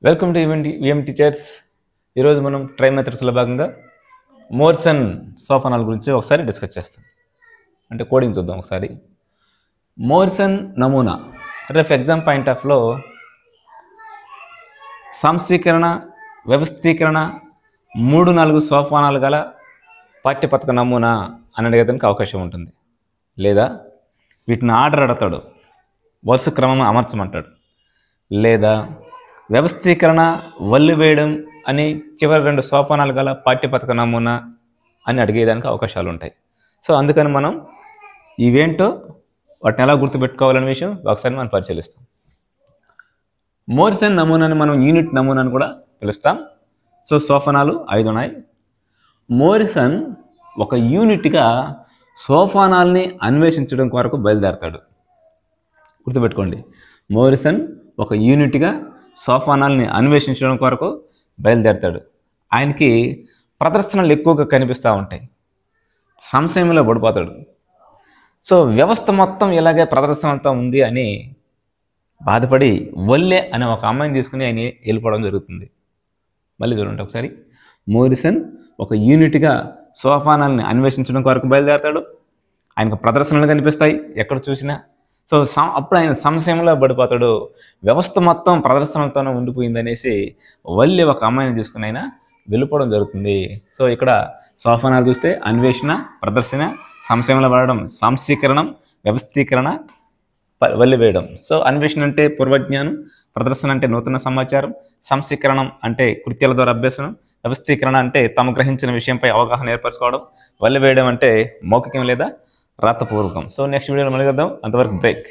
Welcome to VM teachers. ఈరోజు మనం try మెథడ్స్లో భాగంగా మోర్సన్ సోపానాల గురించి ఒకసారి డిస్కస్ చేస్తాం. అంటే కోడింగ్ చూద్దాం ఒకసారి. మోర్సన్ నమూనా అంటే ఫర్ ఎగ్జామ్ పాయింట్ ఆఫ్లో సంస్థీకరణ, వ్యవస్థీకరణ 3-4 సోపానాలు గల పాఠ్యపథక నమూనా అని అడిగేదానికి అవకాశం ఉంటుంది. లేదా వీటిని ఆర్డర్ అడతాడు, వరుస క్రమం అమర్చమంటాడు. లేదా వ్యవస్థీకరణ, వల్లి వేయడం అని చివరి 2 సోపానాలు గల పాఠ్యపథక నమూనా అని అడిగేదానికి అవకాశాలు ఉంటాయి. సో అందుకని మనం ఇవేంటో వాటిని ఎలా గుర్తుపెట్టుకోవాలనే విషయం ఒకసారి మనం పరిశీలిస్తాం. మోర్సన్ నమూనాని మనం యూనిట్ నమూనాని కూడా పిలుస్తాం. సో సోపానాలు 5 ఉన్నాయి. మోరిసన్ ఒక యూనిట్గా సోపానాల్ని అన్వేషించడం కొరకు బయలుదేరతాడు. గుర్తుపెట్టుకోండి, మోరిసన్ ఒక యూనిట్గా సోపానాల్ని అన్వేషించడం కొరకు బయలుదేరతాడు. ఆయనకి ప్రదర్శనలు ఎక్కువగా కనిపిస్తూ ఉంటాయి, సంశయంలో పడిపోతాడు. సో వ్యవస్థ మొత్తం ఇలాగే ప్రదర్శనలతో ఉంది అని బాధపడి వల్లే అనే ఒక అమ్మాయిని తీసుకుని ఆయన వెళ్ళిపోవడం జరుగుతుంది. మళ్ళీ చూడండి ఒకసారి. మోరిసన్ ఒక యూనిట్గా సోపానాల్ని అన్వేషించడం కొరకు బయలుదేరతాడు. ఆయనకు ప్రదర్శనలు కనిపిస్తాయి ఎక్కడ చూసినా. సో అప్పుడు ఆయన సంశయంలో పడిపోతాడు. వ్యవస్థ మొత్తం ప్రదర్శనలతోనే ఉండిపోయిందనేసి వల్లి ఒక అమ్మాయిని తీసుకుని ఆయన వెళ్ళిపోవడం జరుగుతుంది. సో ఇక్కడ సోపానాలు చూస్తే అన్వేషణ, ప్రదర్శన, సంశయంలో పడడం, సంస్థీకరణం, వ్యవస్థీకరణ, వల్లి వేయడం. సో అన్వేషణ అంటే పూర్వజ్ఞానం, ప్రదర్శన అంటే నూతన సమాచారం, సంస్థీకరణం అంటే కృత్యాల ద్వారా అభ్యసనం, వ్యవస్థీకరణ అంటే తాము గ్రహించిన విషయంపై అవగాహన ఏర్పరచుకోవడం, వల్లి వేయడం అంటే మౌఖికం లేదా రాతపూర్వకం. సో నెక్స్ట్ వీడియోలో మళ్ళీ కలుద్దాం. అంతవరకు బ్రేక్.